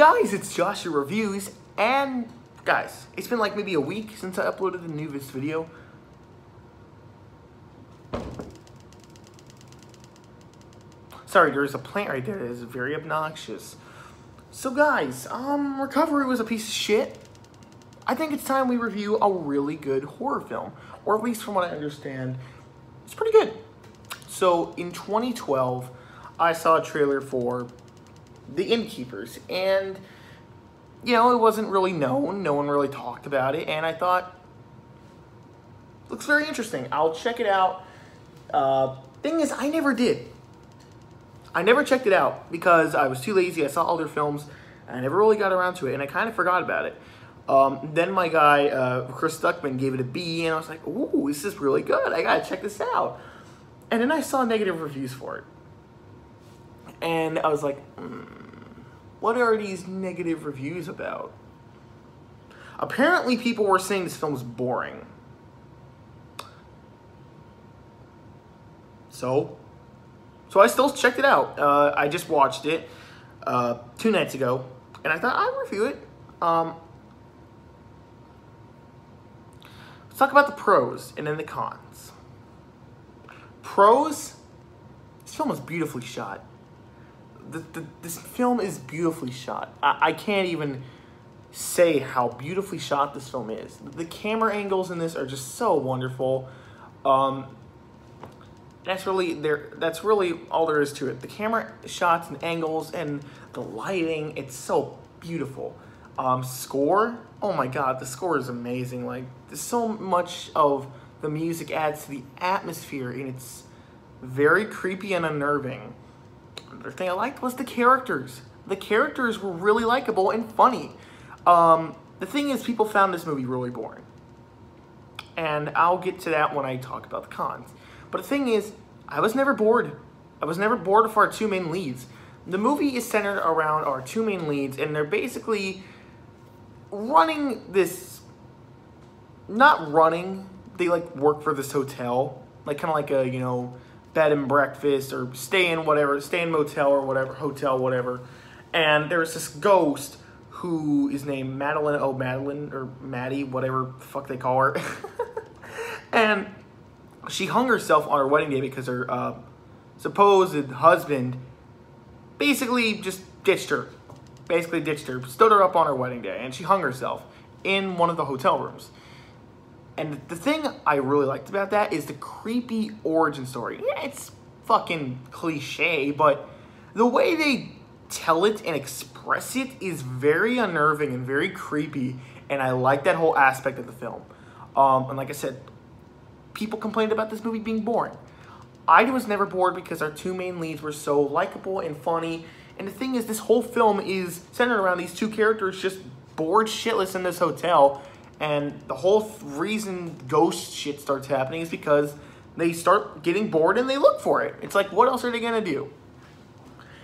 guys, it's Joshua Reviews, and guys, it's been like maybe a week since I uploaded a new video. Sorry, there's a plant right there that is very obnoxious. So guys, Recovery was a piece of shit. I think it's time we review a really good horror film, or at least from what I understand, it's pretty good. So in 2012, I saw a trailer for The Innkeepers, and you know, it wasn't really known, no one really talked about it, and I thought, looks very interesting, I'll check it out. Thing is, I never did. I never checked it out because I was too lazy. I saw other films, and I never really got around to it, and I kind of forgot about it. Then my guy, Chris Stuckman, gave it a B, and I was like, ooh, this is really good. I gotta check this out. And then I saw negative reviews for it. And I was like, what are these negative reviews about? Apparently people were saying this film was boring. So I still checked it out. I just watched it 2 nights ago, and I thought I'd review it. Let's talk about the pros and then the cons. Pros, this film is beautifully shot. This film is beautifully shot. I can't even say how beautifully shot this film is. The camera angles in this are just so wonderful. That's really all there is to it. The camera shots and angles and the lighting, it's so beautiful. Score, oh my god, the score is amazing. Like, there's so much of the music adds to the atmosphere, and it's very creepy and unnerving. Another thing I liked was the characters. The characters were really likable and funny. The thing is, people found this movie really boring. And I'll get to that when I talk about the cons. But the thing is, I was never bored. I was never bored of our 2 main leads. The movie is centered around our 2 main leads, and they're basically running this, not running, they like work for this hotel, like kind of like a, you know, bed and breakfast or stay in motel or whatever, hotel, whatever. And there's this ghost who is named Madeline, or Maddie, whatever the fuck they call her. And she hung herself on her wedding day because her supposed husband basically just ditched her. Stood her up on her wedding day, and she hung herself in one of the hotel rooms. And the thing I really liked about that is the creepy origin story. Yeah, it's fucking cliche, but the way they tell it and express it is very unnerving and very creepy, and I like that whole aspect of the film. And like I said, people complained about this movie being boring. I was never bored because our 2 main leads were so likable and funny. And the thing is, this whole film is centered around these 2 characters just bored shitless in this hotel. And the whole reason ghost shit starts happening is because they start getting bored and they look for it. It's like, what else are they gonna do?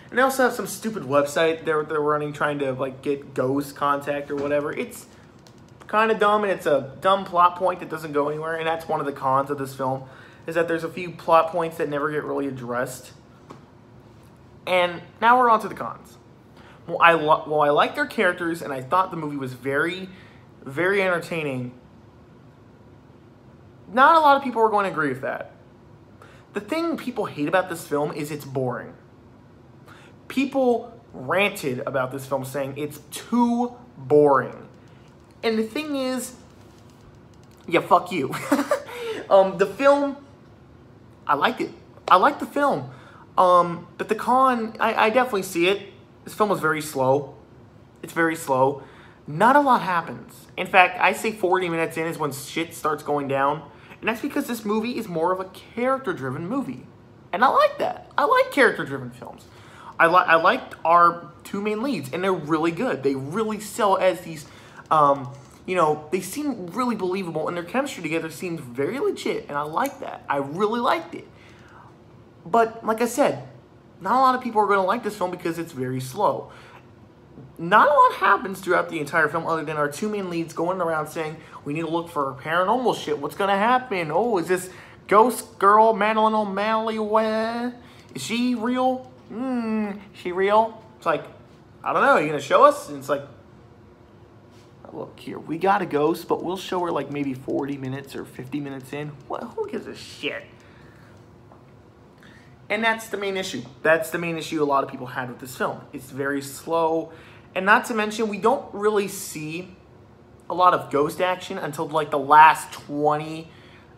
And they also have some stupid website they're running trying to like get ghost contact or whatever. It's kind of dumb, and it's a dumb plot point that doesn't go anywhere. And that's one of the cons of this film, is that there's a few plot points that never get really addressed. And now we're on to the cons. Well, I liked their characters, and I thought the movie was very, very entertaining. Not a lot of people are going to agree with that. The thing people hate about this film is it's boring. People ranted about this film saying it's too boring. And the thing is, yeah, fuck you. The film, I liked it. I liked the film. But the con, I definitely see it. This film was very slow. It's very slow. Not a lot happens. In fact, I say 40 minutes in is when shit starts going down. And that's because this movie is more of a character-driven movie. And I like that. I like character-driven films. I liked our 2 main leads, and they're really good. They really sell as these, you know, they seem really believable, and their chemistry together seems very legit, and I like that. I really liked it. But, like I said, not a lot of people are going to like this film because it's very slow. Not a lot happens throughout the entire film other than our 2 main leads going around saying, we need to look for paranormal shit. What's going to happen? Oh, is this ghost girl, Madeline O'Malley, is she real? She real? It's like, I don't know, are you gonna show us? And it's like, look here, we got a ghost, but we'll show her like maybe 40 minutes or 50 minutes in. What, who gives a shit? And that's the main issue. That's the main issue a lot of people had with this film. It's very slow. And not to mention, we don't really see a lot of ghost action until like the last 20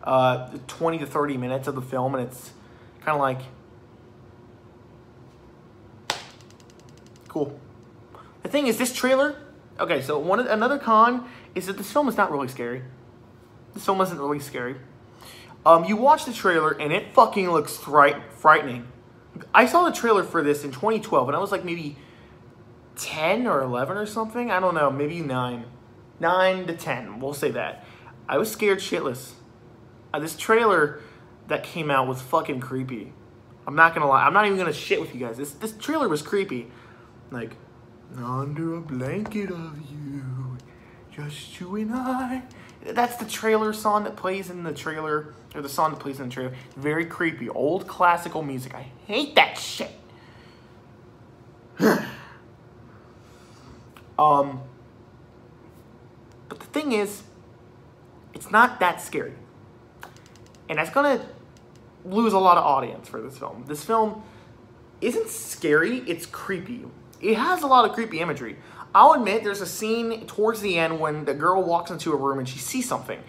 to 30 minutes of the film. And it's kind of like, cool. The thing is, this trailer... Okay, so another con is that this film is not really scary. This film isn't really scary. You watch the trailer and it fucking looks frightening. I saw the trailer for this in 2012 and I was like maybe 10 or 11 or something. I don't know, maybe 9. 9 to 10, we'll say that. I was scared shitless. This trailer that came out was fucking creepy. I'm not gonna lie. I'm not even gonna shit with you guys. This trailer was creepy. Like... Under a blanket of you, just you and I. That's the trailer song that plays in the trailer, or the song that plays in the trailer. Very creepy, old classical music. I hate that shit. But the thing is, it's not that scary. And that's gonna lose a lot of audience for this film. This film isn't scary, it's creepy. It has a lot of creepy imagery. I'll admit there's a scene towards the end when the girl walks into a room and she sees something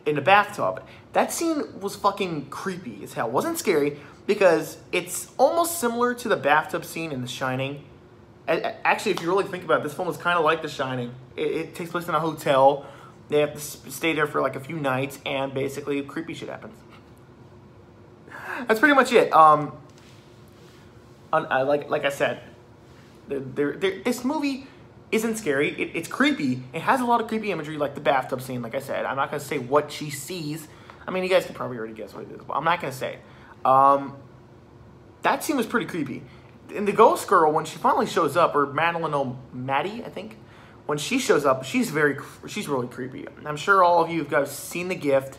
in the bathtub. That scene was fucking creepy as hell. It wasn't scary because it's almost similar to the bathtub scene in The Shining. Actually, if you really think about it, this film is kind of like The Shining. It takes place in a hotel. They have to stay there for like a few nights and basically creepy shit happens. That's pretty much it. Like I said, this movie isn't scary. It's creepy. It has a lot of creepy imagery, like the bathtub scene. Like I said, I'm not gonna say what she sees. I mean, you guys can probably already guess what it is, but I'm not gonna say. That scene was pretty creepy. And the ghost girl, when she finally shows up, or Maddie, I think, when she shows up, she's really creepy. I'm sure all of you have guys seen The Gift.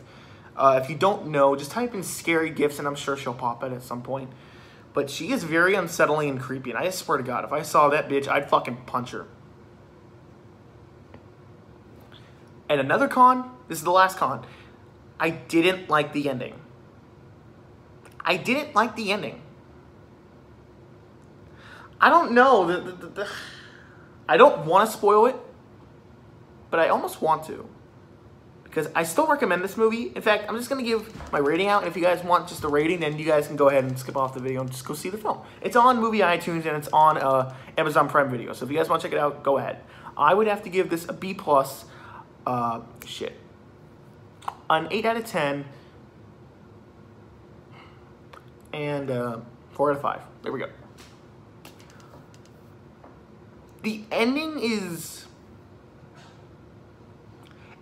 If you don't know, just type in scary gifts, and I'm sure she'll pop it at some point. But she is very unsettling and creepy, and I swear to God, if I saw that bitch, I'd fucking punch her. And another con, this is the last con, I didn't like the ending. I didn't like the ending. I don't know, I don't want to spoil it, but I almost want to. Because I still recommend this movie. In fact, I'm just going to give my rating out. And if you guys want just a rating, then you guys can go ahead and skip off the video and just go see the film. It's on Movie iTunes and it's on Amazon Prime Video. So if you guys want to check it out, go ahead. I would have to give this a B+. An 8 out of 10. And 4 out of 5. There we go. The ending is...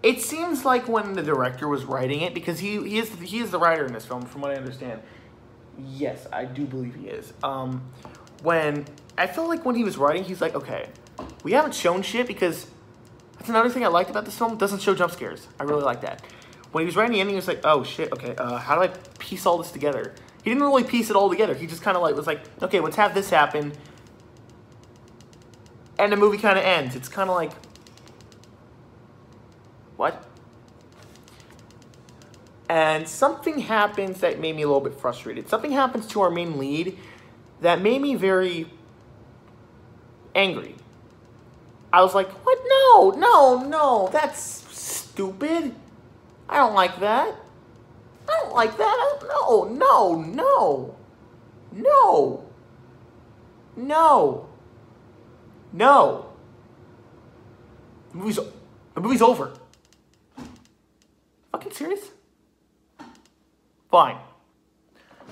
It seems like when the director was writing it, because he is the writer in this film, from what I understand. Yes, I do believe he is. I felt like when he was writing, he's like, okay, we haven't shown shit, because that's another thing I liked about this film. It doesn't show jump scares. I really like that. When he was writing the ending, he was like, oh shit, okay, how do I piece all this together? He didn't really piece it all together. He just kind of like was like, okay, let's have this happen, and the movie kind of ends. It's kind of like, what? And something happens that made me a little bit frustrated. Something happens to our main lead that made me very angry. I was like, what? No, that's stupid. I don't like that. I don't like that. No. The movie's over. Fucking serious? Fine.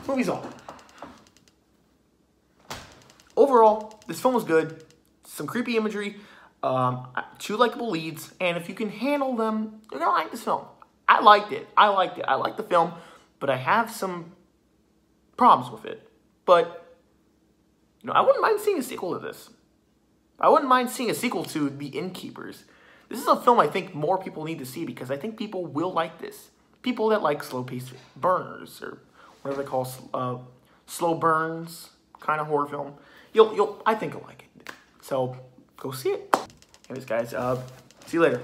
Movie's over. Overall, this film was good. Some creepy imagery, 2 likable leads, and if you can handle them, you're gonna like this film. I liked it. I liked the film, but I have some problems with it. But, you know, I wouldn't mind seeing a sequel to this. I wouldn't mind seeing a sequel to The Innkeepers. This is a film I think more people need to see because I think people will like this. People that like slow-paced burners, or whatever they call slow burns kind of horror film. I think you'll like it. So go see it. Anyways, guys, see you later.